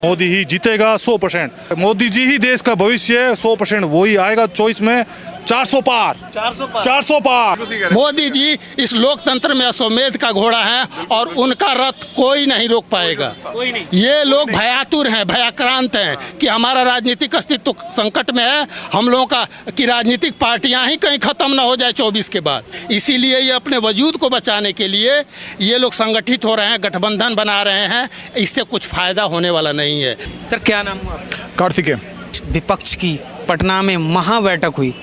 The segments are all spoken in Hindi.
मोदी ही जीतेगा 100%। मोदी जी ही देश का भविष्य है, 100% वही आएगा 24 में। 400 पार 400 पार। मोदी जी इस लोकतंत्र में अश्वमेध का घोड़ा है और उनका रथ कोई नहीं रोक पाएगा। कोई नहीं। ये लोग भयातुर हैं, भयाक्रांत हैं कि हमारा राजनीतिक अस्तित्व संकट में है। हम लोगों का कि राजनीतिक पार्टियां ही कहीं खत्म ना हो जाए 24 के बाद। इसीलिए ये अपने वजूद को बचाने के लिए ये लोग संगठित हो रहे हैं, गठबंधन बना रहे हैं। इससे कुछ फायदा होने वाला नहीं है। सर क्या नाम हुआ आपका? कार्तिकेय। विपक्ष की पटना में महा बैठक हुई।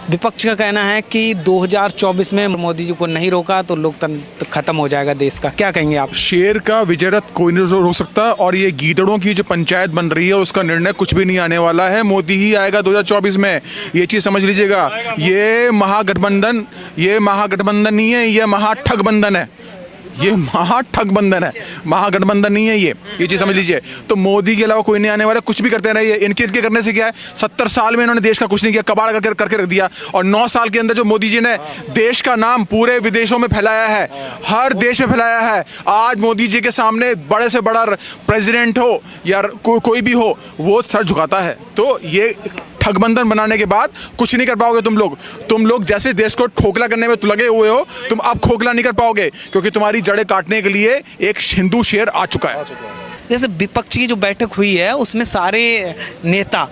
विपक्ष का कहना है कि 2024 में मोदी जी को नहीं रोका तो लोकतंत्र खत्म हो जाएगा देश का। क्या कहेंगे आप? शेर का विजय रथ कोई नहीं रोक सकता और ये गीदड़ों की जो पंचायत बन रही है उसका निर्णय कुछ भी नहीं आने वाला है। मोदी ही आएगा 2024 में, ये चीज़ समझ लीजिएगा। ये महागठबंधन नहीं है, ये महाठगबंधन है। ये महाठगबंधन है, महागठबंधन नहीं है ये चीज़ समझ लीजिए। तो मोदी के अलावा कोई नहीं आने वाला। कुछ भी करते रहिए, इनके करने से क्या है। 70 साल में इन्होंने देश का कुछ नहीं किया, कबाड़ करके रख दिया। और 9 साल के अंदर जो मोदी जी ने देश का नाम पूरे विदेशों में फैलाया है, हर देश में फैलाया है। आज मोदी जी के सामने बड़े से बड़ा प्रेसिडेंट हो या कोई भी हो, वो सर झुकाता है। तो ये ठगबंधन बनाने के बाद कुछ नहीं कर पाओगे तुम लोग जैसे देश को खोखला करने में लगे हुए हो, तुम अब खोखला नहीं कर पाओगे क्योंकि तुम्हारी जड़ें काटने के लिए एक हिंदू शेर आ चुका है। जैसे विपक्ष की जो बैठक हुई है उसमें सारे नेता,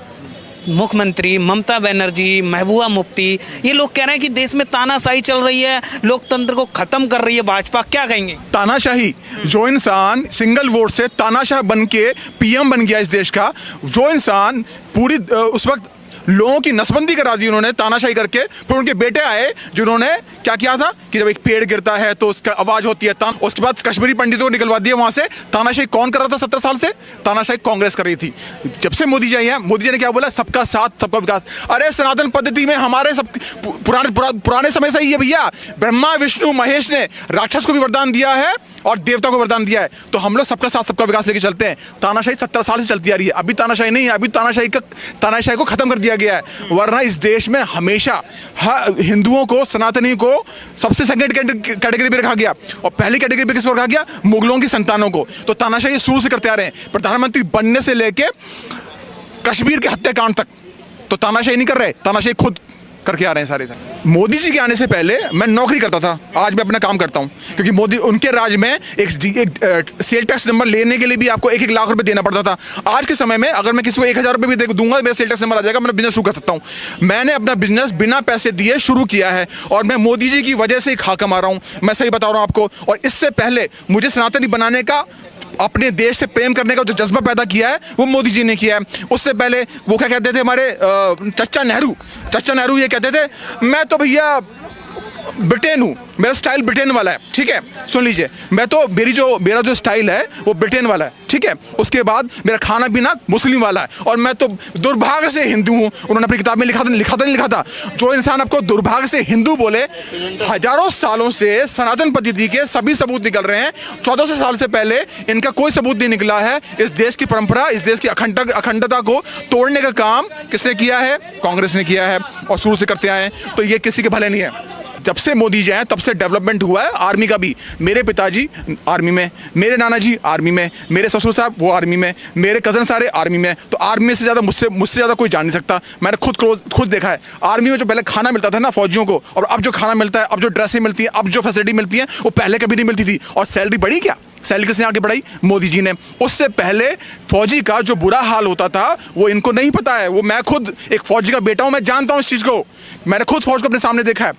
मुख्यमंत्री ममता बनर्जी, महबूबा मुफ्ती, ये लोग कह रहे हैं कि देश में तानाशाही चल रही है, लोकतंत्र को खत्म कर रही है भाजपा। क्या कहेंगे? तानाशाही, जो इंसान सिंगल वोट से तानाशाह बन के पीएम बन गया इस देश का, जो इंसान पूरी उस वक्त लोगों की नसबंदी करा दी उन्होंने तानाशाही करके। फिर उनके बेटे आए जिन्होंने क्या किया था कि जब एक पेड़ गिरता है तो उसका आवाज होती है उसके बाद कश्मीरी पंडितों को निकलवा दिया वहां से। तानाशाही कौन कर रहा था 70 साल से? तानाशाही कांग्रेस कर रही थी। जब से मोदी जी आई हैं, मोदी जी ने क्या बोला? सबका साथ सबका विकास। अरे सनातन पद्धति में हमारे सब पुराने समय से ही है भैया। ब्रह्मा विष्णु महेश ने राक्षस को भी वरदान दिया है और देवता को वरदान दिया है। तो हम लोग सबका साथ सबका विकास लेके चलते हैं। तानाशाही 70 साल से चलती आ रही है। अभी तानाशाही नहीं है, अभी तानाशाही को खत्म कर दिया गया है। वरना इस देश में हमेशा हिंदुओं को, सनातनी को सबसे सेकंड कैटेगरी पे रखा गया और पहली कैटेगरी पे किसको रखा गया? मुगलों की संतानों को। तो तानाशाही शुरू से करते आ रहे हैं, प्रधानमंत्री बनने से लेके कश्मीर के हत्याकांड तक। तो तानाशाही नहीं कर रहे, तानाशाही खुद करके आ रहे हैं सारे। मोदी जी के आने से पहले मैं नौकरी करता था, आज मैं अपना काम करता हूं क्योंकि मोदी उनके राज में एक सेल टैक्स नंबर लेने के लिए भी आपको 1-1 लाख रुपए देना पड़ता था। आज के समय में अगर मैं किसी को 1000 रुपए भी दूंगा, मेरा सेल टैक्स नंबर आ जाएगा, मैं बिजनेस शुरू कर सकता हूं। मैंने अपना बिजनेस बिना पैसे दिए शुरू किया है और मैं मोदी जी की वजह से ही खा कमा रहा हूं। मैं सही बता रहा हूं आपको। और इससे पहले मुझे सनातनी बनाने का, अपने देश से प्रेम करने का जो जज्बा पैदा किया है वो मोदी जी ने किया है। उससे पहले वो क्या कहते थे हमारे चचा नेहरू ये कहते थे, मैं तो भैया ब्रिटेन हूँ, मेरा स्टाइल ब्रिटेन वाला है। ठीक है, सुन लीजिए, मेरा जो स्टाइल है वो ब्रिटेन वाला है। ठीक है, उसके बाद मेरा खाना पीना मुस्लिम वाला है और मैं तो दुर्भाग्य से हिंदू हूँ। उन्होंने अपनी किताब में लिखा था जो इंसान आपको दुर्भाग्य से हिंदू बोले, हजारों सालों से सनातन पद्धति के सभी सबूत निकल रहे हैं। 1400 साल से पहले इनका कोई सबूत नहीं निकला है। इस देश की परंपरा, इस देश की अखंडता को तोड़ने का काम किसने किया है? कांग्रेस ने किया है और शुरू से करते आए हैं। तो ये किसी के भले नहीं है। जब से मोदी जी आए तब से डेवलपमेंट हुआ है। आर्मी का भी, मेरे पिताजी आर्मी में, मेरे नाना जी आर्मी में, मेरे ससुर साहब वो आर्मी में, मेरे कजन सारे आर्मी में। तो आर्मी में से ज़्यादा मुझसे ज़्यादा कोई जान नहीं सकता। मैंने खुद देखा है। आर्मी में जो पहले खाना मिलता था ना फौजियों को, और अब जो खाना मिलता है, अब जो ड्रेसें मिलती हैं, अब जो फैसिलिटी मिलती है, वो पहले कभी नहीं मिलती थी। और सैलरी बढ़ी क्या? सैलरी किसने आगे बढ़ाई? मोदी जी ने। उससे पहले फौजी का जो बुरा हाल होता था वो इनको नहीं पता है। वो मैं खुद एक फौजी का बेटा हूं, मैं जानता हूं इस चीज को। मैंने खुद फौज को अपने सामने देखा है।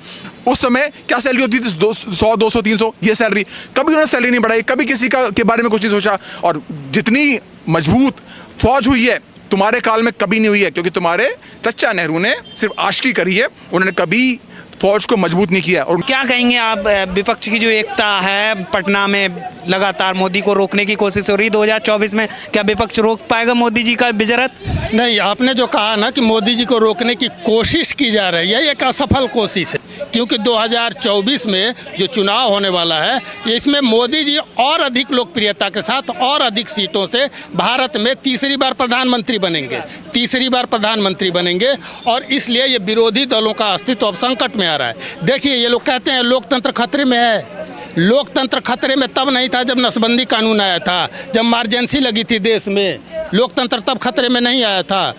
उस समय क्या सैलरी होती थी? 100, 200, 300 ये सैलरी। कभी उन्होंने सैलरी नहीं बढ़ाई, कभी किसी के बारे में कुछ नहीं सोचा। और जितनी मजबूत फौज हुई है तुम्हारे काल में कभी नहीं हुई है, क्योंकि तुम्हारे चचा नेहरू ने सिर्फ आशिकी करी है, उन्होंने कभी फौज को मजबूत नहीं किया। और क्या कहेंगे आप? विपक्ष की जो एकता है पटना में, लगातार मोदी को रोकने की कोशिश हो रही है 2024 में, क्या विपक्ष रोक पाएगा मोदी जी का विजय रथ? नहीं, आपने जो कहा ना कि मोदी जी को रोकने की कोशिश की जा रही है, एक असफल कोशिश है। क्योंकि 2024 में जो चुनाव होने वाला है, इसमें मोदी जी और अधिक लोकप्रियता के साथ और अधिक सीटों से भारत में तीसरी बार प्रधानमंत्री बनेंगे और इसलिए ये विरोधी दलों का अस्तित्व अब संकट में आ रहा है। देखिए, ये लोग कहते हैं लोकतंत्र खतरे में है। लोकतंत्र खतरे में तब नहीं था जब नसबंदी कानून आया था, जब इमरजेंसी लगी थी देश में, लोकतंत्र तब खतरे में नहीं आया था।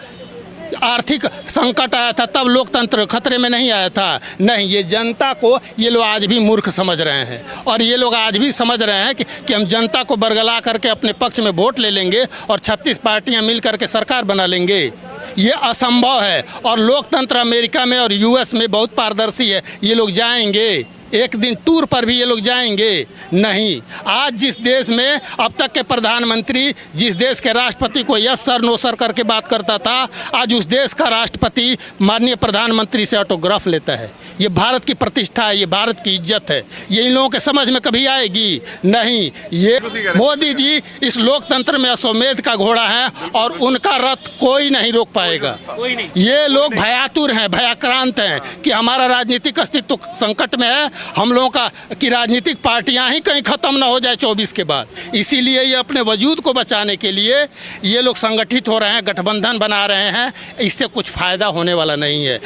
आर्थिक संकट आया था तब लोकतंत्र खतरे में नहीं आया था। नहीं, ये जनता को ये लोग आज भी मूर्ख समझ रहे हैं, और ये लोग आज भी समझ रहे हैं कि हम जनता को बरगला करके अपने पक्ष में वोट ले लेंगे और 36 पार्टियां मिल करके सरकार बना लेंगे। ये असंभव है। और लोकतंत्र अमेरिका में और यूएस में बहुत पारदर्शी है। ये लोग जाएंगे एक दिन टूर पर भी, ये लोग जाएंगे नहीं। आज जिस देश में अब तक के प्रधानमंत्री जिस देश के राष्ट्रपति को यस सर नो सर करके बात करता था, आज उस देश का राष्ट्रपति माननीय प्रधानमंत्री से ऑटोग्राफ लेता है। ये भारत की प्रतिष्ठा है, ये भारत की इज्जत है। ये इन लोगों के समझ में कभी आएगी नहीं। ये मोदी जी इस लोकतंत्र में अश्वमेध का घोड़ा है और उनका रथ कोई नहीं रोक पाएगा। ये लोग भयातुर हैं, भयाक्रांत हैं कि हमारा राजनीतिक अस्तित्व संकट में है, हम लोगों की राजनीतिक पार्टियां ही कहीं खत्म ना हो जाए 24 के बाद। इसीलिए ये अपने वजूद को बचाने के लिए ये लोग संगठित हो रहे हैं, गठबंधन बना रहे हैं। इससे कुछ फायदा होने वाला नहीं है।